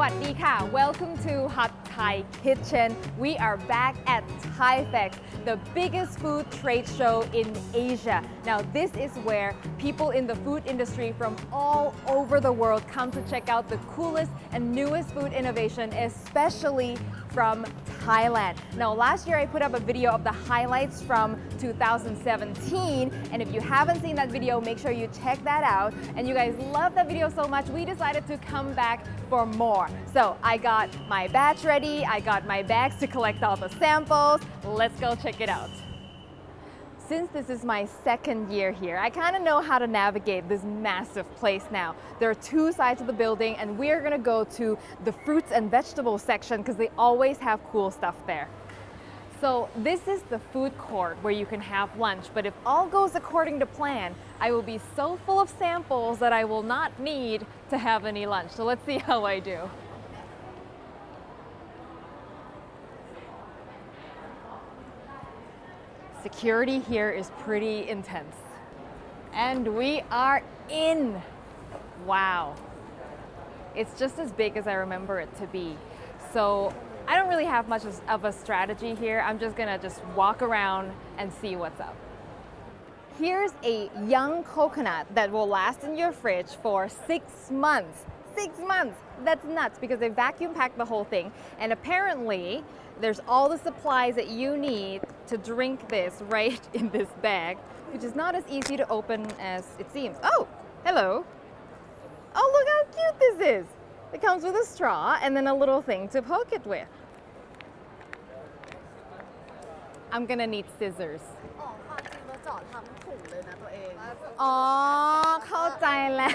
วัสดีค่ะ Welcome to Hot Thai Kitchen. We are back at Thaifex, the biggest food trade show in Asia. Now, this is where people in the food industry from all over the world come to check out the coolest and newest food innovation, especially from Thailand. Now, last year I put up a video of the highlights from 2017, and if you haven't seen that video, make sure you check that out. And you guys love that video so much, we decided to come back for more. So I got my batch ready, I got my bags to collect all the samples. Let's go check it out. Since this is my second year here, I kind of know how to navigate this massive place now. There are two sides of the building, and we're gonna go to the fruits and vegetables section because they always have cool stuff there. So this is the food court where you can have lunch, but if all goes according to plan, I will be so full of samples that I will not need to have any lunch. So let's see how I do. Security here is pretty intense. And we are in. Wow. It's just as big as I remember it to be. So I don't really have much of a strategy here. I'm just gonna walk around and see what's up. Here's a young coconut that will last in your fridge for 6 months. 6 months! That's nuts because they vacuum packed the whole thing. And apparently, there's all the supplies that you need to drink this right in this bag, which is not as easy to open as it seems. Oh, hello. Oh, look how cute this is. It comes with a straw and then a little thing to poke it with. I'm gonna need scissors. อ๋อ เข้าใจแล้ว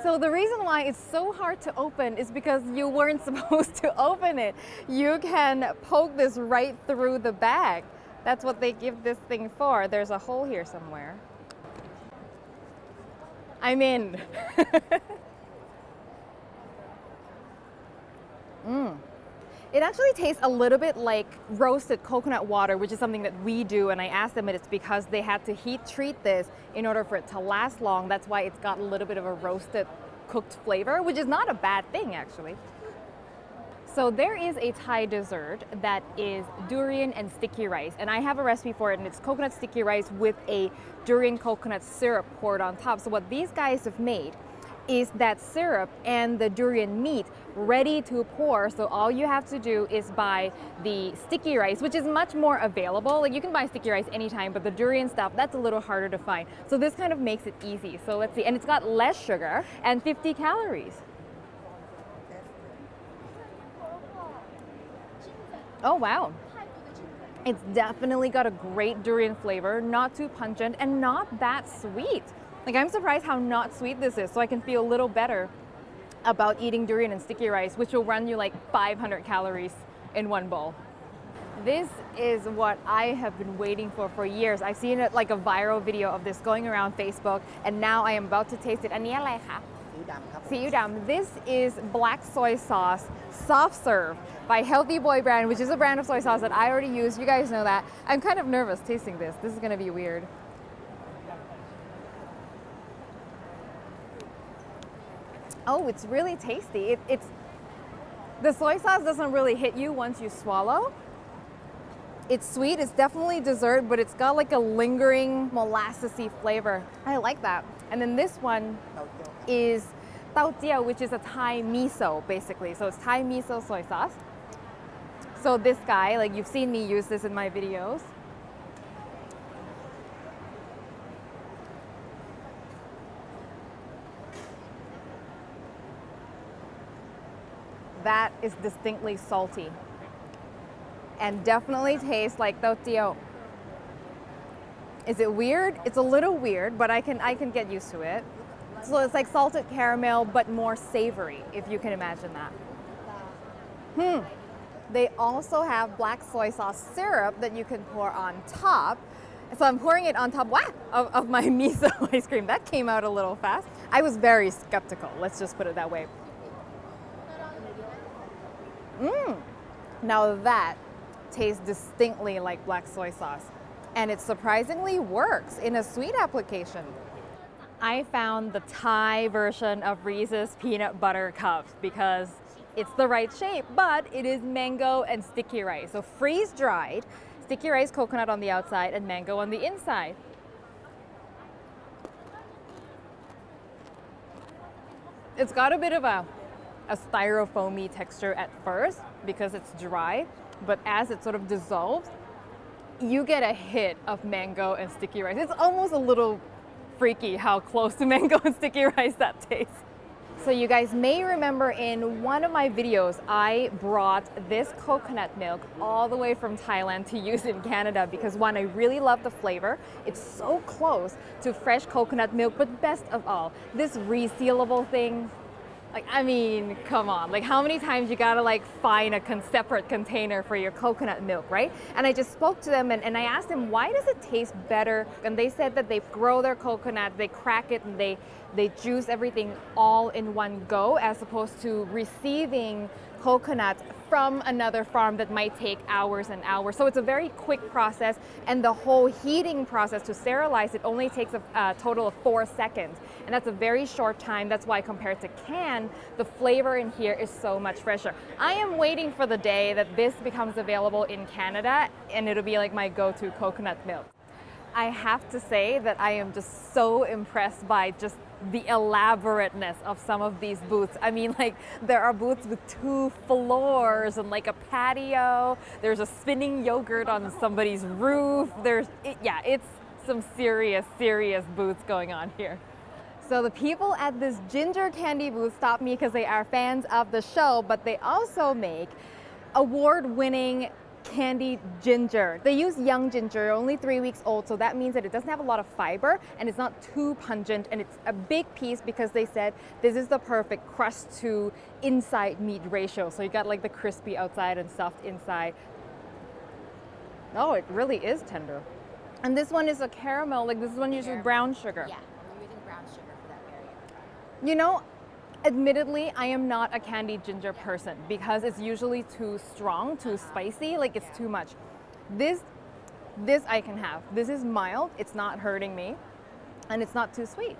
So the reason why it's so hard to open is because you weren't supposed to open it. You can poke this right through the bag. That's what they give this thing for. There's a hole here somewhere. I'm in. It actually tastes a little bit like roasted coconut water, which is something that we do, and I asked them, and it's because they had to heat treat this in order for it to last long. That's why it's got a little bit of a roasted cooked flavor, which is not a bad thing actually. So there is a Thai dessert that is durian and sticky rice, and I have a recipe for it, and it's coconut sticky rice with a durian coconut syrup poured on top. So what these guys have made is that syrup and the durian meat ready to pour. So all you have to do is buy the sticky rice, which is much more available. Like you can buy sticky rice anytime, but the durian stuff, that's a little harder to find. So this kind of makes it easy. So let's see. And it's got less sugar and 50 calories. Oh, wow. It's definitely got a great durian flavor, not too pungent and not that sweet. Like I'm surprised how not sweet this is, so I can feel a little better about eating durian and sticky rice, which will run you like 500 calories in one bowl. This is what I have been waiting for years. I've seen it like a viral video of this going around Facebook, and now I am about to taste it. อันนี้อะไรคะ ซีอิ๊วดำ This is black soy sauce, soft serve by Healthy Boy brand, which is a brand of soy sauce that I already use. You guys know that. I'm kind of nervous tasting this. This is gonna be weird. Oh, it's really tasty. The soy sauce doesn't really hit you once you swallow. It's sweet, it's definitely dessert, but it's got like a lingering molassesy flavor. I like that. And then this one is tao jiao, which is a Thai miso, basically. So it's Thai miso soy sauce. So this guy, like you've seen me use this in my videos. That is distinctly salty and definitely tastes like tao jiao. Is it weird? It's a little weird, but I can get used to it. So it's like salted caramel, but more savory, if you can imagine that. They also have black soy sauce syrup that you can pour on top. So I'm pouring it on top of my miso ice cream. That came out a little fast. I was very skeptical, let's just put it that way. Now that tastes distinctly like black soy sauce, and it surprisingly works in a sweet application. I found the Thai version of Reese's peanut butter cups because It's the right shape, but it is mango and sticky rice. So freeze-dried, sticky rice coconut on the outside and mango on the inside. It's got a bit of a styrofoamy texture at first because it's dry, but as it sort of dissolves, you get a hit of mango and sticky rice. It's almost a little freaky how close to mango and sticky rice that tastes. So you guys may remember in one of my videos, I brought this coconut milk all the way from Thailand to use in Canada because one, I really love the flavor. It's so close to fresh coconut milk, but best of all, this resealable thing, like, I mean, come on, like how many times you gotta like find a separate container for your coconut milk, right? And I just spoke to them and I asked them, why does it taste better? And they said that they grow their coconut, they crack it, and they juice everything all in one go, as opposed to receiving coconut from another farm that might take hours and hours. So it's a very quick process, and the whole heating process to sterilize it only takes a total of 4 seconds. And that's a very short time. That's why compared to can, the flavor in here is so much fresher. I am waiting for the day that this becomes available in Canada, and it'll be like my go-to coconut milk. I have to say that I am just so impressed by just the elaborateness of some of these booths. I mean, like, there are booths with 2 floors and like a patio. There's a spinning yogurt on somebody's roof. It's some serious booths going on here. So the people at this ginger candy booth stopped me because they are fans of the show, but they also make award-winning Candied Ginger. They use young ginger, only 3 weeks old, so that means that it doesn't have a lot of fiber and it's not too pungent, and it's a big piece because they said this is the perfect crust to inside meat ratio. So you got like the crispy outside and soft inside. Oh, it really is tender. And this one is a caramel, like this one uses brown sugar. Yeah, we're using brown sugar for that variant. You know, admittedly, I am not a candied ginger person because it's usually too strong, too spicy, like it's too much. This I can have. This is mild, it's not hurting me, and it's not too sweet.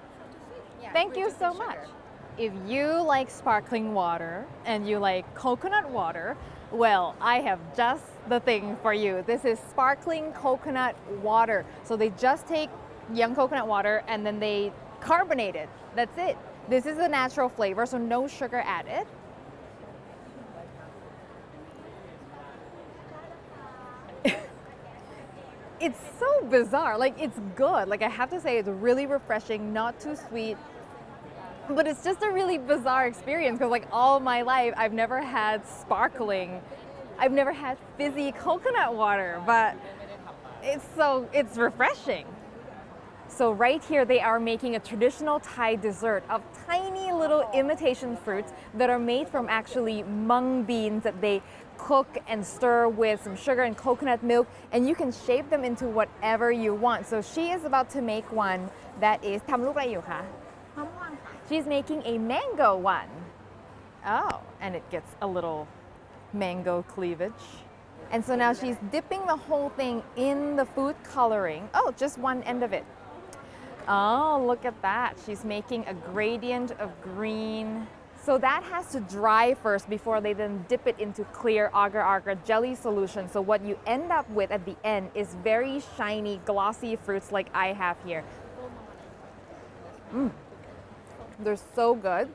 Yeah, Thank you so much. If you like sparkling water and you like coconut water, well, I have just the thing for you. This is sparkling coconut water. So they just take young coconut water and then they carbonate it. That's it. This is a natural flavor, so no sugar added. It's so bizarre. Like, it's good. Like, I have to say, it's really refreshing, not too sweet. But it's just a really bizarre experience because, like, all my life, I've never had sparkling. I've never had fizzy coconut water, but it's refreshing. So right here, they are making a traditional Thai dessert of tiny little imitation fruits that are made from actually mung beans that they cook and stir with some sugar and coconut milk, and you can shape them into whatever you want. So she is about to make one that is ทำรูปอะไรอยู่คะ She's making a mango one. Oh, and it gets a little mango cleavage. And so now she's dipping the whole thing in the food coloring. Oh, just one end of it. Oh, look at that. She's making a gradient of green. So that has to dry first before they then dip it into clear agar-agar jelly solution. So what you end up with at the end is very shiny, glossy fruits like I have here. They're so good.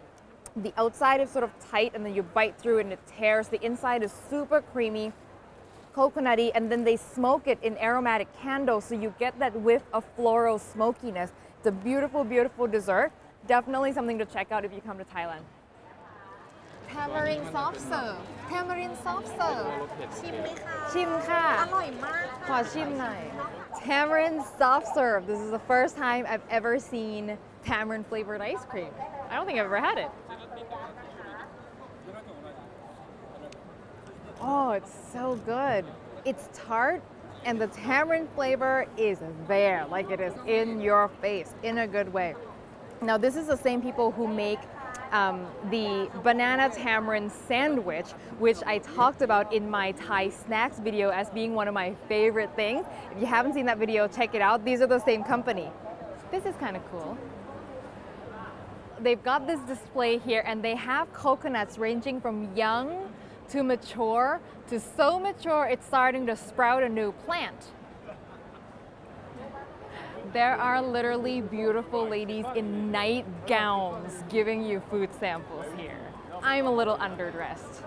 The outside is sort of tight and then you bite through and it tears. The inside is super creamy, coconutty, and then they smoke it in aromatic candles, so you get that whiff of floral smokiness. It's a beautiful, beautiful dessert. Definitely something to check out if you come to Thailand. Tamarind soft serve. Tamarind soft serve. ชิมไหมคะ ชิมค่ะ อร่อยมากค่ะ ขอชิมหน่อย Tamarind soft serve. This is the first time I've ever seen tamarind flavored ice cream. I don't think I've ever had it. Oh, it's so good. It's tart and the tamarind flavor is there, like it is in your face, in a good way. Now, this is the same people who make the banana tamarind sandwich, which I talked about in my Thai snacks video as being one of my favorite things. If you haven't seen that video, check it out. These are the same company. This is kind of cool. they've got this display here and they have coconuts ranging from young to mature to so mature it's starting to sprout a new plant. There are literally beautiful ladies in nightgowns giving you food samples here. I'm a little underdressed.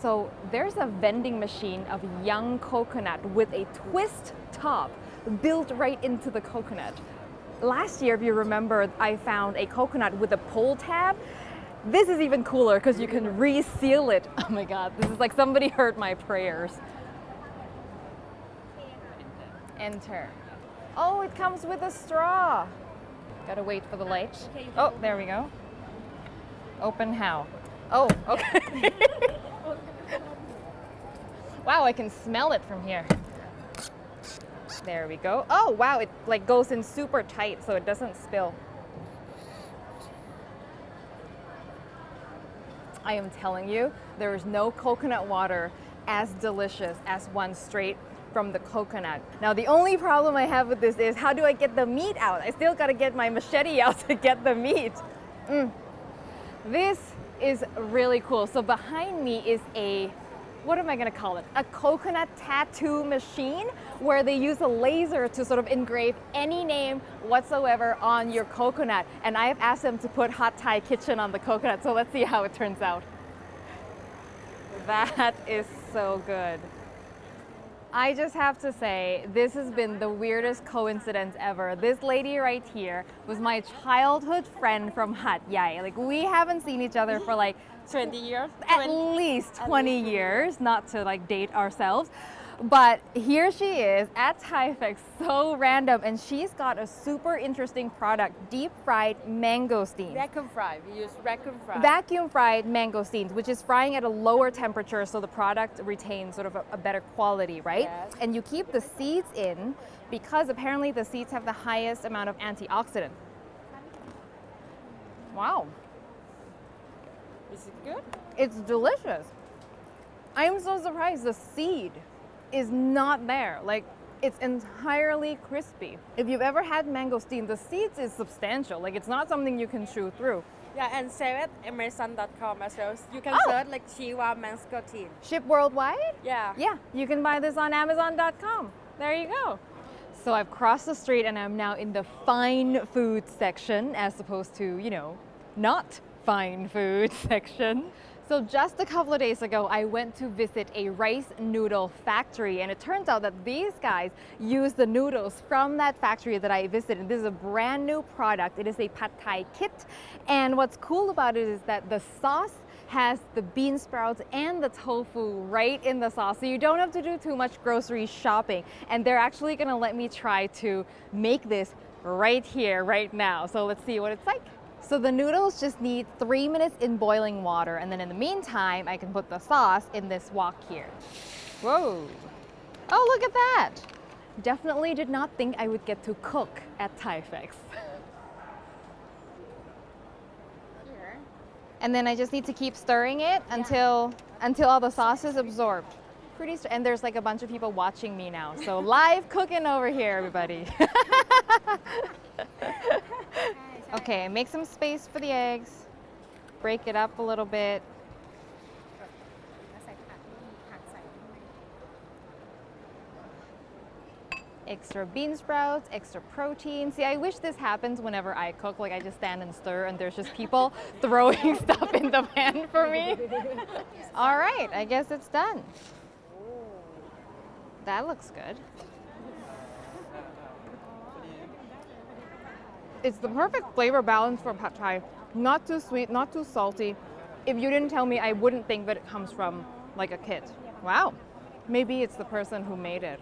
So there's a vending machine of young coconut with a twist top built right into the coconut. Last year, if you remember, I found a coconut with a pull tab. This is even cooler because you can reseal it. Oh my God, this is like somebody heard my prayers. Enter. Oh, it comes with a straw. Gotta wait for the light. Oh, there we go. Open how? Oh, okay. Wow, I can smell it from here. There we go. Oh, wow, it like goes in super tight so it doesn't spill. I am telling you, there is no coconut water as delicious as one straight from the coconut. Now, the only problem I have with this is how do I get the meat out? I still gotta get my machete out to get the meat. This is really cool. So behind me is a, what am I gonna call it? A coconut tattoo machine where they use a laser to sort of engrave any name whatsoever on your coconut. And I have asked them to put Hot Thai Kitchen on the coconut, so let's see how it turns out. That is so good. I just have to say, this has been the weirdest coincidence ever. This lady right here was my childhood friend from Hat Yai. Like, we haven't seen each other for like 20 years? at least 20 years, not to like date ourselves. But here she is at Thaifex, so random, and she's got a super interesting product, deep fried mangosteen. Vacuum fry. We use vacuum fry. Vacuum fried mangosteens, which is frying at a lower temperature so the product retains sort of a better quality, right? Yes. And you keep the seeds in because apparently the seeds have the highest amount of antioxidant. Wow. Is it good? It's delicious. I'm so surprised the seed is not there. Like, it's entirely crispy. If you've ever had mangosteen, the seeds is substantial. Like, it's not something you can chew through. Yeah, and sell at Amazon.com as well. You can search like Chiwa Mangosteen. Ship worldwide? Yeah. Yeah, you can buy this on Amazon.com. There you go. So I've crossed the street and I'm now in the fine food section as opposed to, you know, not fine food section. So just a couple of days ago, I went to visit a rice noodle factory, and it turns out that these guys use the noodles from that factory that I visited. This is a brand new product. It is a pad thai kit, and what's cool about it is that the sauce has the bean sprouts and the tofu right in the sauce, so you don't have to do too much grocery shopping. And they're actually gonna let me try to make this right here, right now. So let's see what it's like. So the noodles just need 3 minutes in boiling water, and then in the meantime, I can put the sauce in this wok here. Whoa. Oh, look at that. Definitely did not think I would get to cook at Thaifex. Here. And then I just need to keep stirring it until all the sauce is absorbed. And there's like a bunch of people watching me now. So live cooking over here, everybody. Okay, make some space for the eggs. Break it up a little bit. Extra bean sprouts, extra protein. See, I wish this happens whenever I cook. Like, I just stand and stir and there's just people throwing stuff in the pan for me. All right, I guess it's done. That looks good. It's the perfect flavor balance for pad thai. Not too sweet, not too salty. If you didn't tell me, I wouldn't think that it comes from like a kit. Wow, maybe it's the person who made it.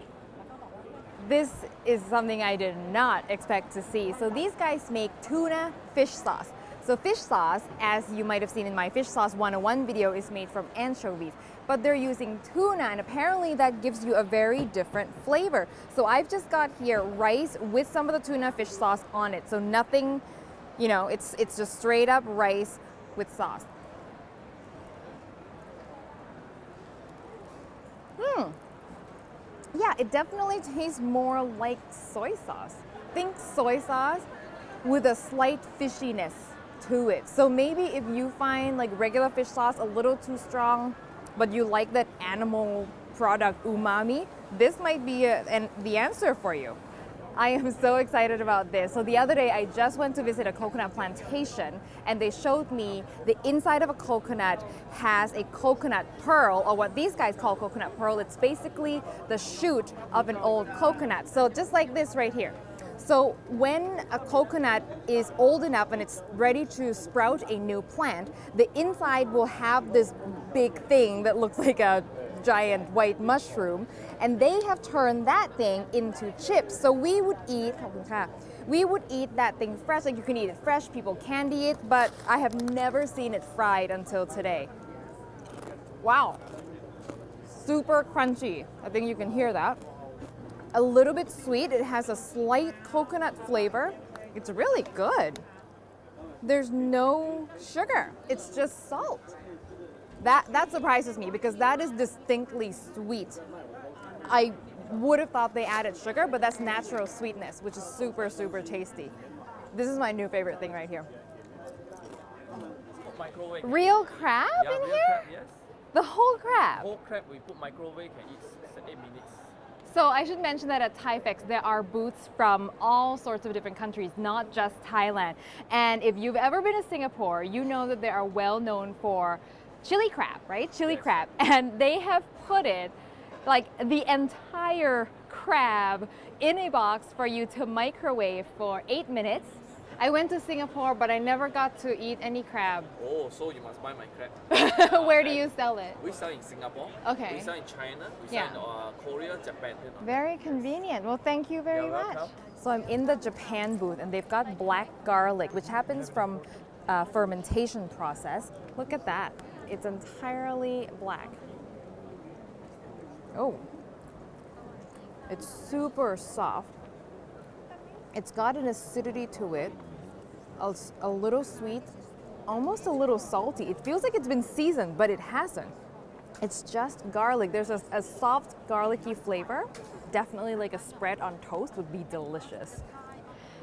This is something I did not expect to see. So these guys make tuna fish sauce. So fish sauce, as you might have seen in my Fish Sauce 101 video, is made from anchovies. But they're using tuna, and apparently that gives you a very different flavor. So I've just got here rice with some of the tuna fish sauce on it. So nothing You know, it's just straight up rice with sauce. Yeah, it definitely tastes more like soy sauce. Think soy sauce with a slight fishiness to it. So maybe if you find like regular fish sauce a little too strong, but you like that animal product umami, this might be the answer for you. I am so excited about this. So the other day I just went to visit a coconut plantation and they showed me the inside of a coconut has a coconut pearl, or what these guys call coconut pearl. It's basically the shoot of an old coconut. So just like this right here. So when a coconut is old enough and it's ready to sprout a new plant, the inside will have this big thing that looks like a giant white mushroom, and they have turned that thing into chips. So we would eat that thing fresh. Like you can eat it fresh, people candy it, but I have never seen it fried until today. Wow, super crunchy. I think you can hear that. A little bit sweet. It has a slight coconut flavor. It's really good. There's no sugar. It's just salt. That surprises me because that is distinctly sweet. I would have thought they added sugar, but that's natural sweetness, which is super, super tasty. This is my new favorite thing right here. Microwave. Real crab Yeah, in real here? crab, yes. The whole crab? Whole crab we put microwave can eat 8 minutes. So I should mention that at Thaifex, there are booths from all sorts of different countries, not just Thailand. And if you've ever been to Singapore, you know that they are well known for chili crab, right? Chili crab. And they have put it, like the entire crab, in a box for you to microwave for 8 minutes. I went to Singapore, but I never got to eat any crab. Oh, so you must buy my crab. Where do you sell it? We sell in Singapore. Okay. We sell in China. We Yeah. sell in Korea, Japan. Very convenient. Well, thank you very You're much. welcome. So I'm in the Japan booth and they've got black garlic, which happens from fermentation process. Look at that. It's entirely black. Oh, it's super soft. It's got an acidity to it, a little sweet, almost a little salty. It feels like it's been seasoned, but it hasn't. It's just garlic. There's a soft garlicky flavor. Definitely like a spread on toast would be delicious.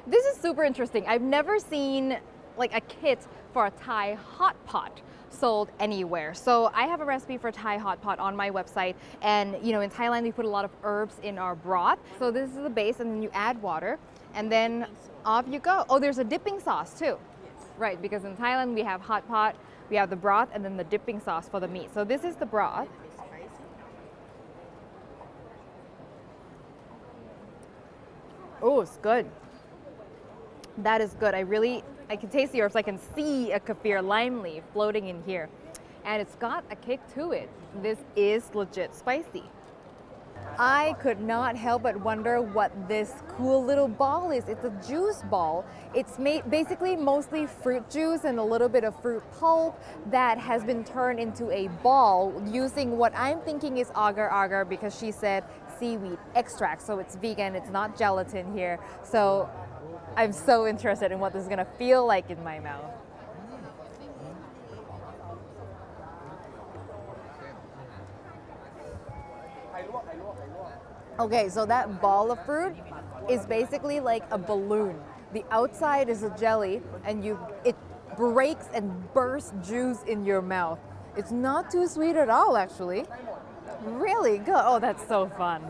This is super interesting. I've never seen like a kit for a Thai hot pot sold anywhere. So I have a recipe for Thai hot pot on my website, and you know, in Thailand we put a lot of herbs in our broth. So this is the base, and then you add water, and then off you go. Oh, there's a dipping sauce too. Right, because in Thailand we have hot pot, we have the broth, and then the dipping sauce for the meat. So this is the broth. Oh, it's good. That is good. I can taste the herbs. I can see a kaffir lime leaf floating in here. And it's got a kick to it. This is legit spicy. I could not help but wonder what this cool little ball is. It's a juice ball. It's made basically mostly fruit juice and a little bit of fruit pulp that has been turned into a ball using what I'm thinking is agar-agar, because she said seaweed extract. So it's vegan, it's not gelatin here. So I'm so interested in what this is gonna feel like in my mouth. Okay, so that ball of fruit is basically like a balloon. The outside is a jelly, and it breaks and bursts juice in your mouth. It's not too sweet at all, actually. Really good. Oh, that's so fun.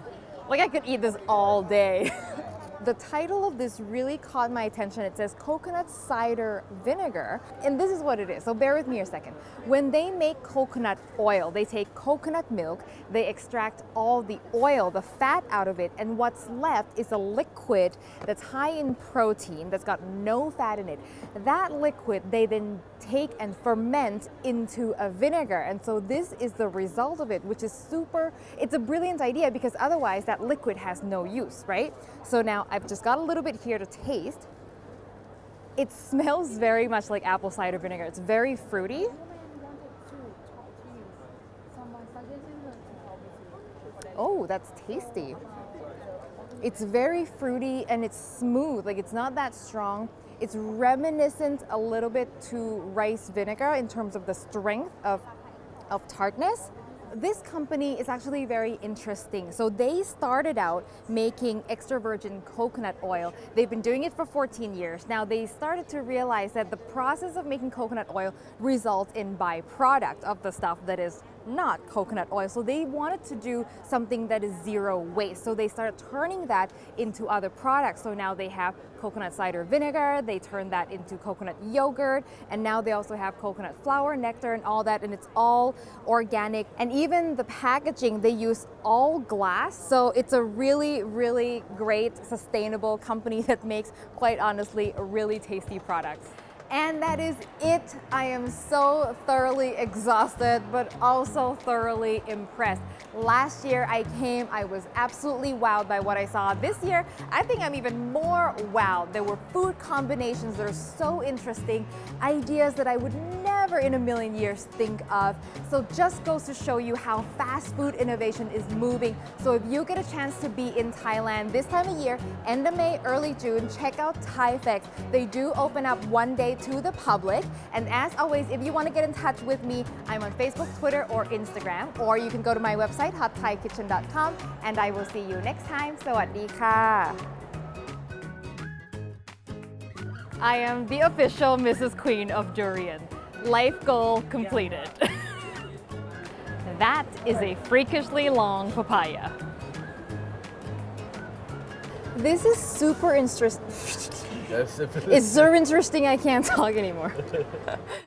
Like I could eat this all day. The title of this really caught my attention. It says coconut cider vinegar, and this is what it is. So bear with me a second. When they make coconut oil, they take coconut milk, they extract all the oil, the fat out of it, and what's left is a liquid that's high in protein, that's got no fat in it. That liquid they then take and ferment into a vinegar, and so this is the result of it, which is it's a brilliant idea, because otherwise that liquid has no use, right? So now I've just got a little bit here to taste. It smells very much like apple cider vinegar. It's very fruity. Oh, that's tasty. It's very fruity and it's smooth. Like, it's not that strong. It's reminiscent a little bit to rice vinegar in terms of the strength of tartness. This company is actually very interesting. So they started out making extra virgin coconut oil. They've been doing it for 14 years. Now they started to realize that the process of making coconut oil results in byproduct of the stuff that is not coconut oil. So they wanted to do something that is zero waste. So they started turning that into other products. So now they have coconut cider vinegar, they turned that into coconut yogurt, and now they also have coconut flour, nectar, and all that, and it's all organic. And even the packaging, they use all glass. So it's a really, really great, sustainable company that makes, quite honestly, really tasty products. And that is it. I am so thoroughly exhausted, but also thoroughly impressed. Last year I came, I was absolutely wowed by what I saw. This year, I think I'm even more wowed. There were food combinations that are so interesting, ideas that I would never in a million years think of. So just goes to show you how fast food innovation is moving. So if you get a chance to be in Thailand this time of year, end of May, early June, check out Thaifex. They do open up one day to the public. And as always, if you want to get in touch with me, I'm on Facebook, Twitter, or Instagram, or you can go to my website, hotthai-kitchen.com, and I will see you next time. สวัสดีค่ะ I am the official Mrs. Queen of Durian. Life goal completed. That is a freakishly long papaya. This is super interesting. It's so interesting I can't talk anymore.